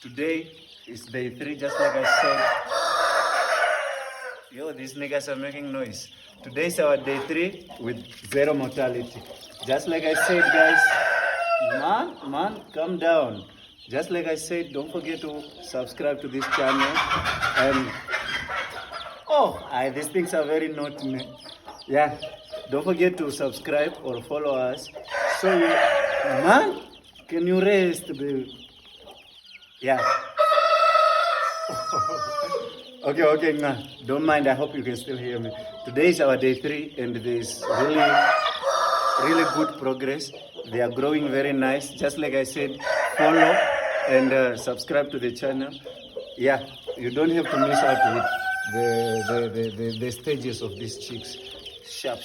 Today is day 3, just like I said. Yo, these niggas are making noise. Today is our day 3 with 0 mortality. Just like I said, guys, man, calm down. Just like I said, don't forget to subscribe to this channel. And these things are very naughty, man. Yeah, don't forget to subscribe or follow us. So, man, can you rest, baby? Yeah. Okay, nah. Don't mind. I hope you can still hear me. Today is our day 3, and there's really good progress. They are growing very nice. Just like I said, follow and subscribe to the channel. Yeah, you don't have to miss out with the stages of these chicks. Sharp.